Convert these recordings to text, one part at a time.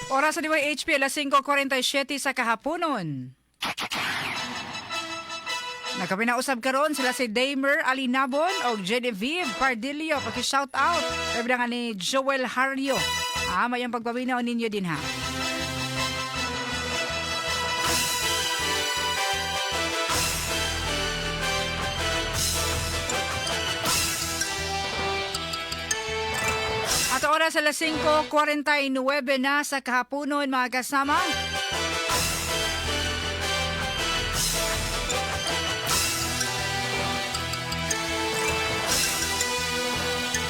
Oras sa DYHP, alas 5:47 sa kahaponon. Nagkapinausap karon sila si Damer Alinabon o Genevieve Pardillo. Paki-shout out. Sabi nga ni Joel Hario. Mayang pagpabinaw ninyo din ha. At oras alas 5:49 na sa kahaponon mga kasama.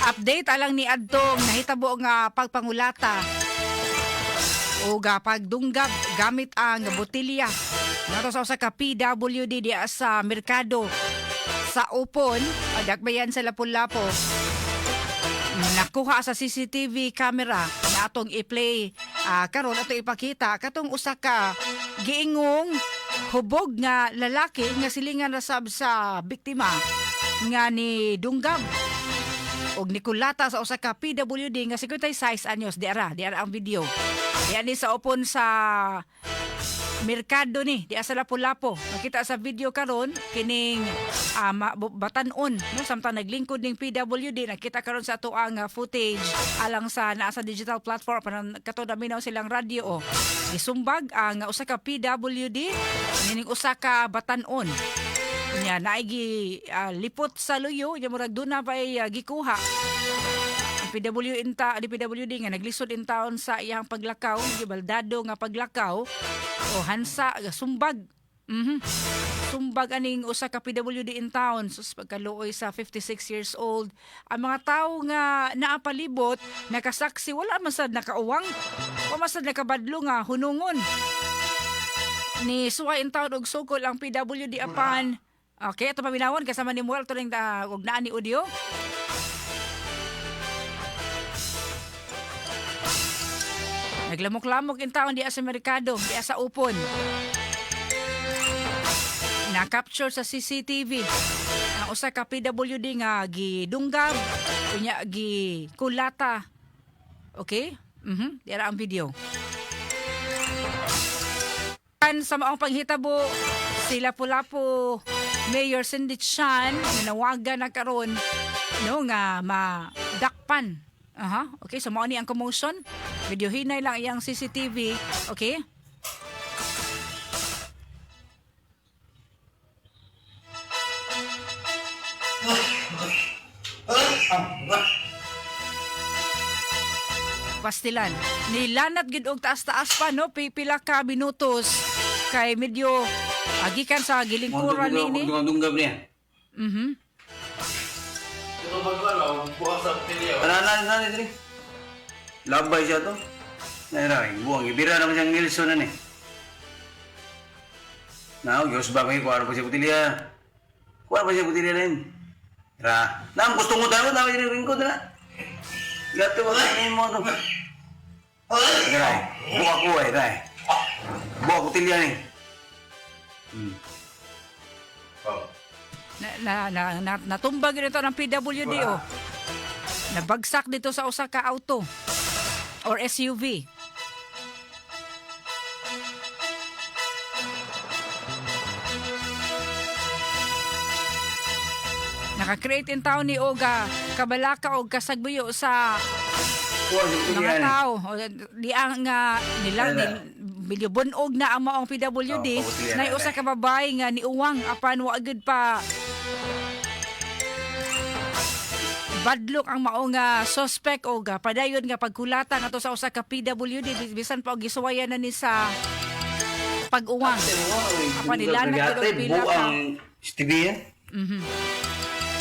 Update alang ni Adtong nahitabo nga pagpangulata o pagdunggab gamit ang botilya. Nato sa usa ka PWD di sa merkado sa Upon, adakbayan sa Lapu-Lapu. Nakuha sa CCTV camera na atong i-play karon ato ipakita katong usa ka giingong hubog nga lalaki nga silingan rasab sa biktima nga ni dunggab og nikulata sa usa ka PWD nga 56 anyos di ara ang video. Diyan ni sa Upon sa merkado ni di sa Lapu-Lapu. Nakita sa video karon kining batanon no samtang naglingkod ning PWD nakita karon sa ato ang footage alang sa naa sa digital platform panon kato naminaw silang radio gisumbag ang usa ka PWD ning usa ka batanon nya naigi lipot sa luyo nya murag duna pa gikuha ang PWD nga naglisod in taon sa iyang paglakaw gibaldado nga paglakaw o hansa sumbag sumbag aning usa ka PWD in town sus pagkaluoy sa 56 years old ang mga tawo nga naapalibot nakasaksi wala man sad nakauwang o masad nakabadlo nga hunungon ni suway in town og sukol ang PWD apan. Okay, ito paminawan kasama ni Muel ito rin og naan ni audio. Naglamok-lamok in taon diya sa merkado, diya sa Upon. Na-capture sa CCTV. Ang usa ka PWD nga gidunggab, unya gikulata. Okay? Diya ang video. Sa maong panghitabo, sila Lapu-Lapu Mayor Cindy Chan nanawagan na karon no nga madakpan. Okay, so mao ni ang commotion. Video hinay lang iyang CCTV. Okay? Pastilan. Nilanat gid og taas-taas pa no pipila ka minutos kay medyo agikan sa gilingkuran ni. Dunggab niya. Ito magwala, bukas sa pilya. Ano dito? Labay siya to. Nairay, buwang ibira naman siyang Nilsson na ni. Diyos ba kayo, kuwara pa siya butilya. Kuwara pa siya butilya na yun. Gusto mo tayo, tama siya rin ko na. Gato ba kayo mo ito? Nairay, buwa ko Ray. Buwa butilya ni. Natumbag nito ng PWD nabagsak dito sa usa ka auto or SUV. Naka-create in town ni Oga kabalaka og kasagbuyo sa mga tao di ang medyo bunog na ang maong PWD na usa ka babae nga niuwang apan wa agad pa badlok ang maong suspect o padayon nga pagkulatan ato sa usa ka PWD bisan pa og gisuwayan na ni sa pag-uwang apan nilanag gid og pila ka Stevia.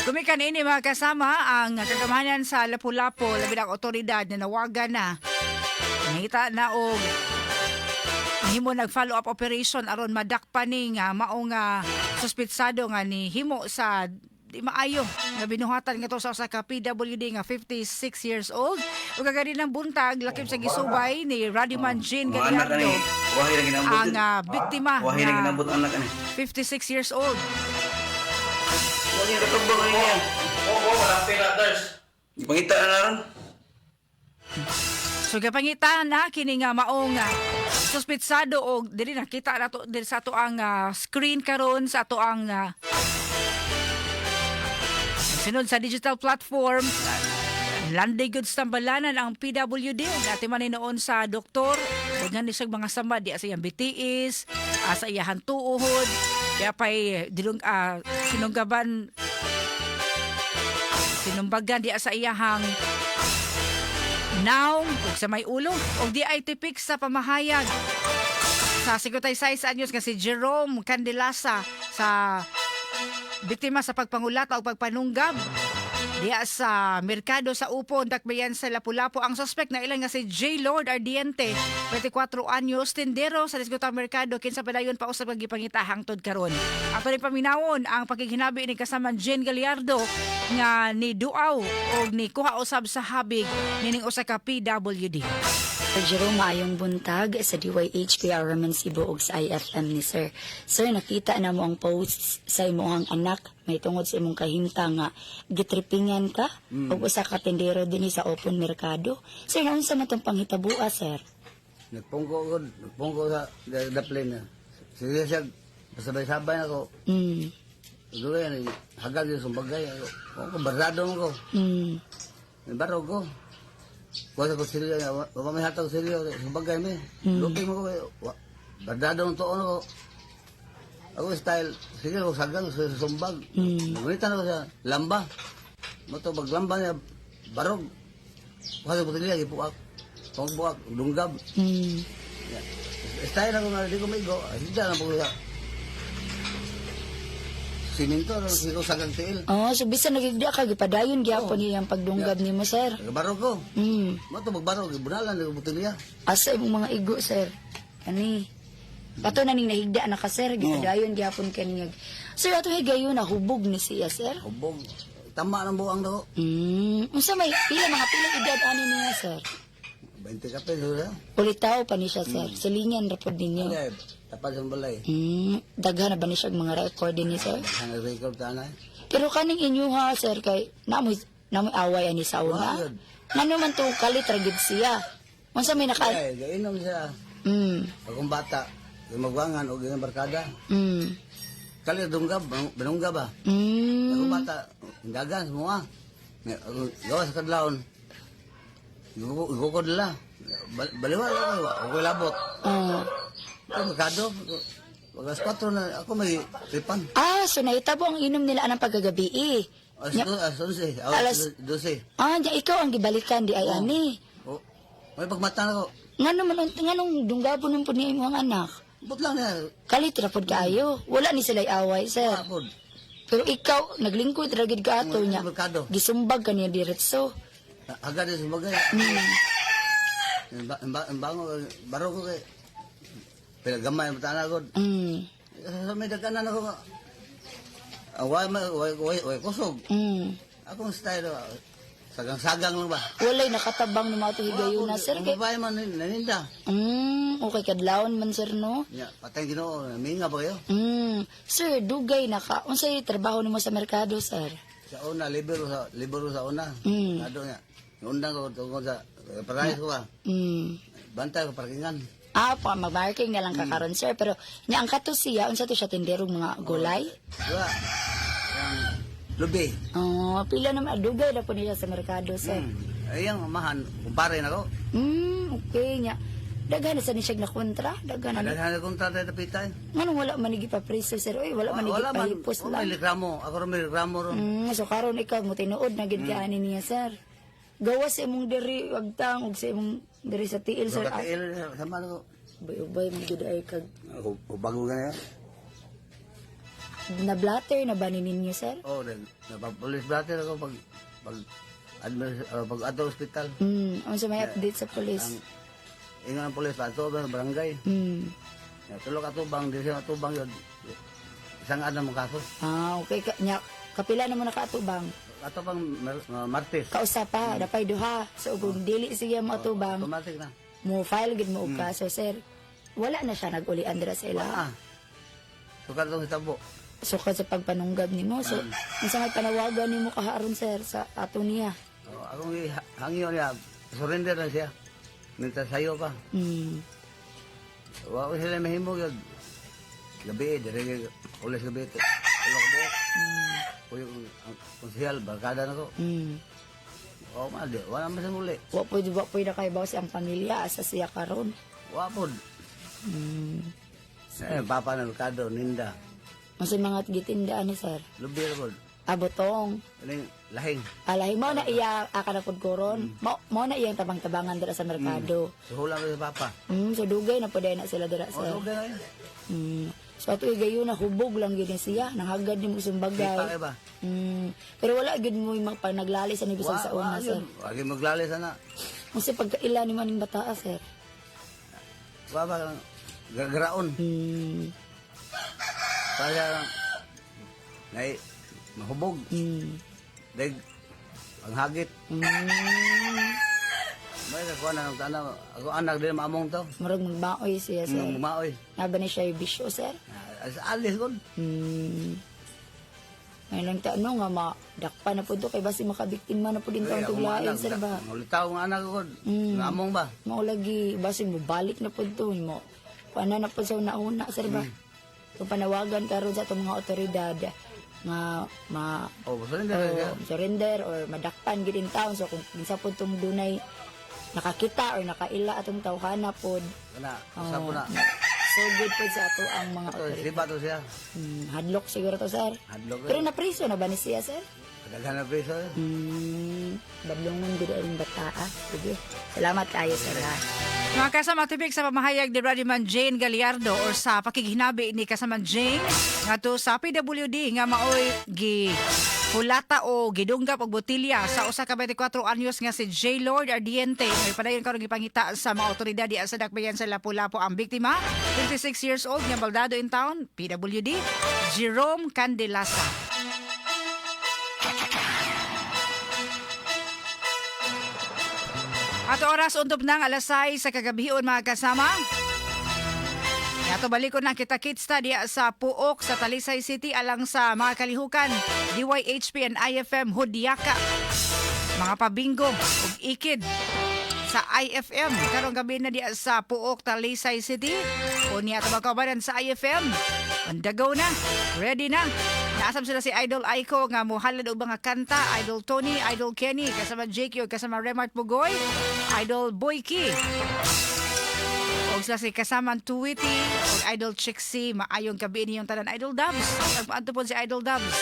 Kumikan ini mga kasama ang kagamanan sa Lapu-Lapu labi ang otoridad na nawagan na nangita na og himo nag-follow up operation aron madakpan ni nga maong suspitsado nga ni himo sa di maayo nga binuhatan nga to sa usa ka PWD nga 56 years old ug kagadi ng buntag lakip sa gisubay ni Radiman Jean Gallardo ang biktima nga 56 years old. Wala yung katubang niya. Oo, walang pila, Dars. Ipangita na ron. So kapangitan na kini nga maong suspitsado og dili nakita nato diri sa ato ang screen karon sa ato ang sunod sa digital platform. Landay goods tambalanan ang PWD. Dati man noon sa doktor. Huwag ni siyang mga samba. Di sa iyang BTS. Sa iyahan tuuhod. Kaya pa'y sinumbagan di sa iyahang naong. Huwag sa may ulo. O di ay tipik sa pamahayag. Sa 56 anyos nga si Jerome Candelasa sa biktima sa pagpangulata o pagpanunggab. Diya sa merkado sa Upon, Dakbayan sa Lapu-Lapu. Ang suspect na ilang nga si J. Lord Ardiente, 24 anyos, tindero sa diskutang merkado, kinsa padayon pa usab gipangita hangtod karon. Ato rin paminawon ang pagkikinabi ni kasaman Jen Gallardo nga ni duaw o ni kuha usab sa habig nining usa ka PWD. Sir Jerome, maayong buntag sa DYH Raman Cebu ug sa IFM ni Sir. Sir, nakita na mo ang post sa imong anak may tungod sa imong kahimta nga gitripingan ka ug usa ka tindero dinhi sa open merkado. Sir, naunsa man tong panghitabuha, sir? Nagpungko sa daplin na. Sige siya, pasabay-sabay ako. Dulo yan, hagag yung sumbagay. Ako, barzado mo ko. May baro ko. Kuha ko silyo niya, wala may hatag silyo, sumbagay mo. Lupin mo ko, barzado ng toon ako. Ako style, sige ako sagang sa sumbag. Nagunitan ako sa lamba. Mato, maglamba niya, barog. Kuha ko silyo, ipuak. Pangbuak, dunggab. Style ako nga, di ko maigo. Hindi na po siya. Siminto, hindi ko sagang tiil. Oh, so bisa nagigda ka gipadayon gyapon niya ang pagdunggab nimo, sir. Barog ko. Mato, magbarog, bunalan, butilya. Asa imong mga igo, sir? Kani. Pato na ning nahigda na ka, sir. Gipadayon gyapon kaniya. Sir, ato higayon na hubog ni siya, sir. Hubog. Tama ng buang daw. Unsa may pila edad ani niya, sir? 20 ka peso siya. Ulitaw pa ni siya, sir. Silingan ra pod ninyo. Okay, tapad sa balay. Daghan na ba ni siya ang mga record ni sir? Ang record ka na. Pero kaning inyo ha, sir, kay namoy away ani sa una. Wala yun. Ngano man to kalit ra gid siya. Unsa may naka Okay, gainom siya. Akong bata, yung magwangan o yung barkada. Kali dunggab, binunggab ba? Akong bata, hindagan semua. Gawa sa kadlaon. Igukod nila. Baliwan ako labot. Ako magkado. Wagas 4 na ako may tripan. So nahitabo ang inom nila anang paggagabi eh. Alas 11. Alas 12. Diya ikaw ang gibalikan di ay ani. May pagmata na ko. Nganong dunggabon ng po niya imong anak? But lang na. Kalit ra pod kaayo. Wala ni sila'y away, sir. Kapod. Pero ikaw, naglingkod ra gid ka ato niya. Merkado. Gisumbag ka niya diretso. Agad din sumagay. Bango, baro ko kay. Pero gamay ang tana ko. Sa may dagkanan ako. Way kusog. Akong style, sagang-sagang lang ba? Walay nakatabang ni mga higayon na, sir. Ang babae man, naninda. Okay, kadlawon man, sir, no? Patay ginoo, minga ba kayo? Sir, dugay na ka. Unsay trabaho nimo sa merkado, sir? Sa una, libero sa una. Nado niya. Undang ko tungkol sa parais ko ba? Bantay ko parkingan. Mag-marking na lang kakaron, sir. Pero, niya ang kato siya, unsa to siya tinderong mga gulay? Diba? Yang lubi. Pila naman, dugay na po niya sa merkado, sir. Ayang mahan, kumpare na ko. Okay, niya. Daghan na sa niya na kontra? Daghan na. Daghan na kontra tayo tapitan. Nganong wala manigi pa preso, sir? Uy, wala manigi pa hipos lang. May reklamo. Ako rin may reklamo ron. So karon ikaw mo tinuod na gid kaanin niya, sir. Gawas sa imong diri wagtang ug sa imong diri sa tiil, sir. Katiil, sama na ko. Ubay mo gid ay kag Ako, bago ka na yan. na blatter na ba ninyo, sir? Napapulis blatter ako pag ato hospital. Unsa may update sa police? Ingon ang pulis, ato ba barangay. Tulog atubang, di siya atubang yun. Isang mo kaso. Okay. Kapila na mo nakaatubang. Ato pang Martes. Kausapa, dapay duha. So, kung dili siya mo atubang, Automatic na. mo file gid mo og kaso, sir. Wala na siya nag-ulian dira sa ila. Sukad itong hitabo. Sukad sa pagpanunggab nimo. So, unsa may panawagan nimo kaharon, sir, sa ato niya? Akong hangyo niya, surrender na siya. minta sayo pa. Wa ko sila mahimo gyud. Gabi dire ulis gabi ito. Ulo ko buok. Kuya ang konsehal barkada nako. O mali, wala man sa muli. Wa po na kay bawas ang pamilya asa siya karon. Wa pod. Papa na merkado ninda. Unsa mga gitindaan ni sir? Lubi ra pod. Abotong. Ini lahing. Alay mo na iya aka na pud koron. Mo na iyang tabang-tabangan dira sa merkado. Suhulan ko sa papa. So dugay na pud na sila dira O sir. okay na. So ato igayo na hubog lang gid ni siya, nahagad ni mo isang Di pa bagay. ba? Pero wala gid mo yung pag naglali sa ni bisan sa una, sir. Wagi maglali sana. Kasi pagkaila ni maning bataa, sir. Baba garaon. Kaya nay mahubog. Deg ang hagit. May ko na ng tanaw. Ako anak din maamong to. Murag magbaoy siya, sir. Maoy. Naba ni siya yung bisyo, sir. Alis kon. May lang tanong nga madakpa na po to kay basi makabiktima na po din taong tuglain, sir ba? Ulitaw nga anak ko. Maamong ba? Maulagi basi mo balik na po to mo. Paano na po sa una-una, sir ba? Kung panawagan karon sa itong mga otoridad nga Oh, surrender. surrender or madakpan gid in town, so kung kinsa po itong dunay nakakita or nakaila atong tawhana pod, Kana, usa po na. so good po sa ato ang mga Ito, otoridad. siba to siya. Hadlock siguro to, sir. Hadlok. Pero napriso na ba ni siya, sir? Daghan na preso. Badlongon gud ang bataa. Sige. Salamat kayo, sir. Ha? Mga kasama tibig sa pamahayag ni Radiman Jane Gallardo or sa pakigihinabi ni kasama Jane nga to sa PWD nga maoy gi hulata o gidunggap og botilya sa usa ka 24 anyos nga si J. Lord Ardiente may padayon karon gipangita sa mga otoridad di sa Dakbayan sa Lapu-Lapu ang biktima 26 years old nga baldado in town PWD Jerome Candelasa. At oras untop ng alas 6 sa kagabion mga kasama. Yato balikon na kita kids study sa Puok sa Talisay City alang sa mga kalihukan DYHP and IFM Hudyaka. Mga pabingo ug ikid sa IFM karong gabi na diya sa Puok Talisay City. Unya ta magkabaran sa IFM. Andagaw na, ready na. Naasam sila si Idol Aiko nga muhalad og mga kanta, Idol Tony, Idol Kenny, kasama JQ, kasama Remart Bugoy, Idol Boyki. Og sila si kasamang Tuwiti, og Idol Chixie, maayong gabi niyong tanan Idol Dubs. Nagpaanto po si Idol Dubs.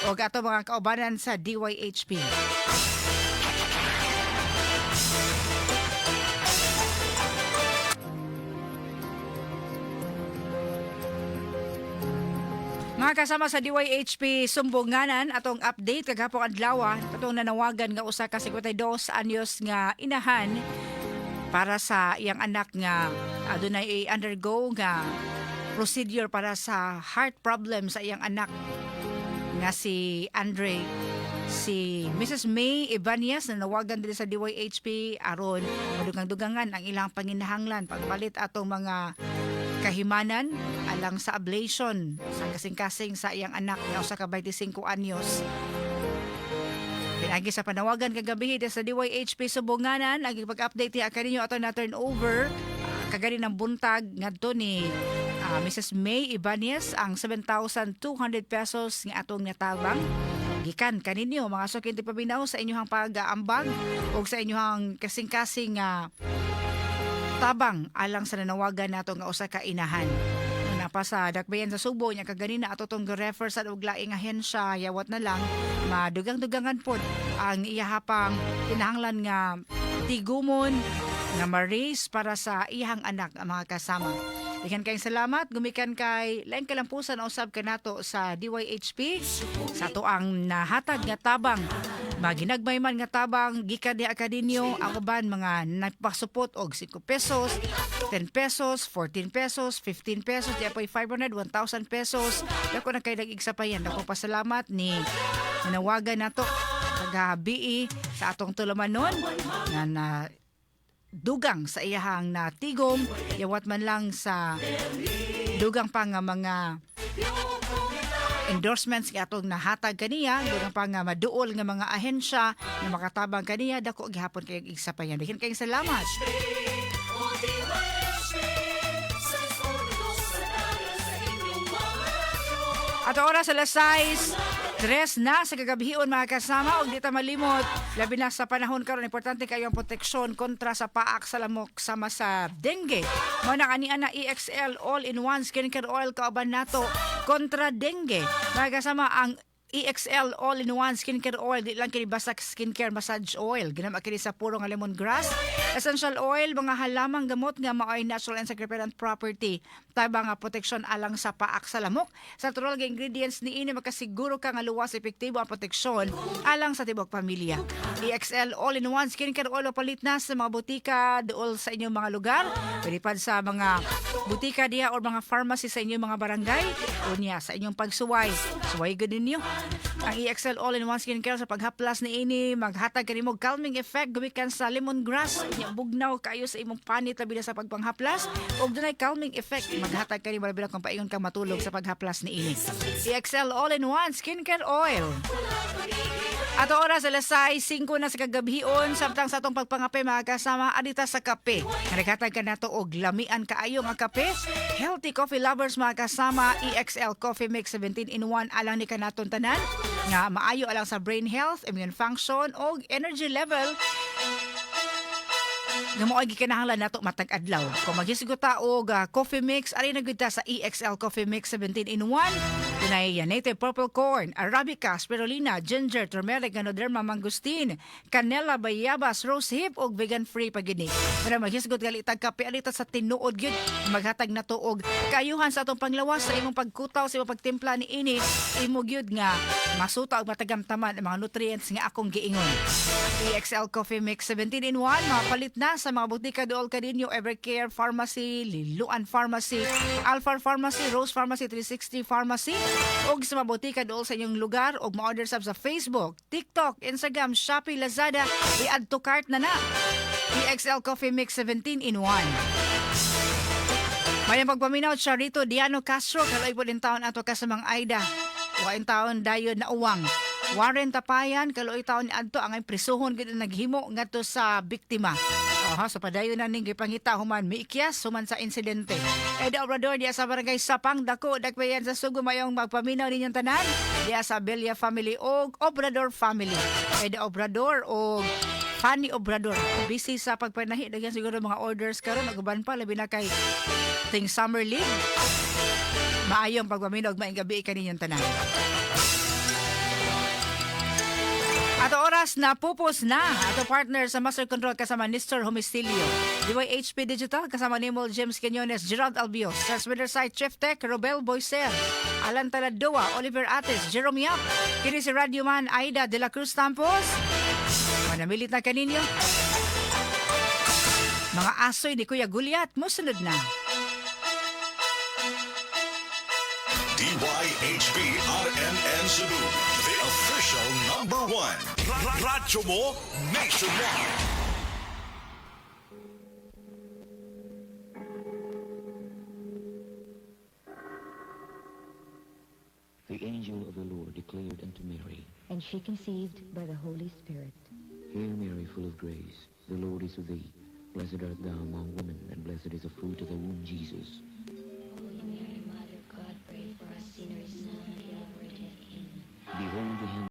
Og ato mga kaubanan sa DYHP. Mga kasama sa DYHP sumbunganan atong update kagapong adlaw atong nanawagan nga usa ka 52 anyos nga inahan para sa iyang anak nga adunay undergo nga procedure para sa heart problem sa iyang anak nga si Andre. Si Mrs. May Ibanez na nawagan din sa DYHP aron madugang-dugangan ang ilang panginahanglan pagpalit atong mga kahimanan alang sa ablation sa kasing-kasing sa iyang anak nga usa ka 25 anyos. Pinagi sa panawagan kagabi sa DYHP Subunganan ang pag-update niya kaninyo ato na turn over kagani ng buntag ngadto ni Mrs. May Ibanez ang 7,200 pesos nga atong natabang gikan kaninyo mga sukinti pabinaw sa inyong pag-aambag o sa inyong kasing-kasing tabang alang sa nanawagan nato nga usa ka inahan. Napa sa Dakbayan sa Subo nya kaganina ato tong refer sa og laing ahensya yawat na lang madugang-dugangan pod ang iyahapang kinahanglan nga tigumon nga ma-raise para sa iyang anak ang mga kasama. Dikan kay salamat gumikan kay laing kalampusan usab kanato sa DYHP sa tuang nahatag nga tabang maginagmay man nga tabang gikan di akadinyo ang uban mga napasupot og 5 pesos 10 pesos 14 pesos 15 pesos di apoy 500 1,000 pesos dako na kay dagig sapayan dako pasalamat ni nanawagan nato kagabi sa atong tulumanon na dugang sa iyahang natigom yawat man lang sa dugang pa nga mga endorsements nga atong nahatag kaniya dugang pa nga maduol nga mga ahensya nga makatabang kaniya dako gihapon kay igsapayan dikin kay salamat. At oras alas 6, na sa kagabihion mga kasama og di ta malimot labi na sa panahon karon importante kayo ang proteksyon kontra sa paak sa lamok sama sa dengue. Mao na kani ana EXL all-in-one skincare oil kauban nato kontra dengue. Mga kasama ang EXL all-in-one skincare oil di lang kini basta skincare massage oil ginama kini sa puro nga lemongrass essential oil mga halamang gamot nga maoy natural and secretant property tabang nga proteksyon alang sa paak sa lamok sa natural nga ingredients niini makasiguro ka nga luwas epektibo ang proteksyon alang sa tibok pamilya. EXL all-in-one skincare oil palit na sa mga butika dool sa inyong mga lugar pwede pa sa mga butika diha or mga pharmacy sa inyong mga barangay unya sa inyong pagsuway suway gud ninyo. Ang EXL all-in-one skincare sa paghaplas ni ini maghatag kanimo calming effect gumikan sa lemongrass nya bugnaw kayo sa imong panit labi na sa pagpanghaplas ug dunay calming effect maghatag kanimo labi na kung paingon ka matulog sa paghaplas ni ini. EXL all-in-one skincare oil. Ato oras alas 6:05 na sa kagabihion samtang sa atong pagpangape mga kasama adita sa kape. Naghatag ka nato og lamian kaayo nga kape. Healthy coffee lovers mga kasama EXL Coffee Mix 17-in-1 alang ni kanaton tanan nga maayo alang sa brain health, immune function og energy level. Gamoy gikinahanglan nato matag adlaw. Kung maghisugot og coffee mix, ari nagita sa EXL Coffee Mix 17-in-1. Dunay native purple corn, arabica, spirulina, ginger, turmeric, ganoderma, mangustin, canela, bayabas, rose hip og vegan free pagini. Pero maghisugot gali tag kape alita sa tinuod gyud maghatag nato og kaayuhan sa atong panglawas sa imong pagkutaw sa imong pagtimpla ni ini imo gyud nga masuta og matagamtaman ang mga nutrients nga akong giingon. EXL Coffee Mix 17-in-1 mapalit na sa mga butika dool kadinyo Evercare Pharmacy, Liluan Pharmacy, Alpha Pharmacy, Rose Pharmacy, 360 Pharmacy ug sa mga butika dool sa inyong lugar ug ma-order sab sa Facebook, TikTok, Instagram, Shopee, Lazada i-add to cart na. EXL Coffee Mix 17-in-1. Mayang pagpaminaw siya rito Diano Castro kaloy po din taon ato kasamang Aida. Wain taon dayon na uwang. Warren Tapayan kaloy taon adto ang prisuhon gid naghimo ngadto sa biktima. So padayon na ning gipangita human miikyas human sa insidente. Eda Obrador diya sa barangay Sapang dako dagpayan sa sugo mayong magpaminaw ninyong tanan diya sa Belia family og Obrador family. Eda Obrador og Fanny Obrador busy sa pagpanahi daghan siguro mga orders karon ug uban pa labi na kay ting Summer League. Maayong pagpaminaw og maayong gabi kaninyong tanan. Ato oras na pupos na ato partner sa Master Control kasama Nestor Homestilio, DYHP Digital kasama Nimol James Quinones, Gerald Albios, Transmitter Site Chef Tech, Robel Boycer, Alan Taladoa, Oliver Ates, Jerome Yap, kini si Radio Man Aida de la Cruz Tampos. Manamilit na kaninyo. Mga asoy ni Kuya Gulyat, musunod na. DYHP RNN Cebu, the official #1. Radyo mo nationwide. The angel of the Lord declared unto Mary, And she conceived by the Holy Spirit. Hail Mary, full of grace, the Lord is with thee. Blessed art thou among women, and blessed is the fruit of thy womb, Jesus.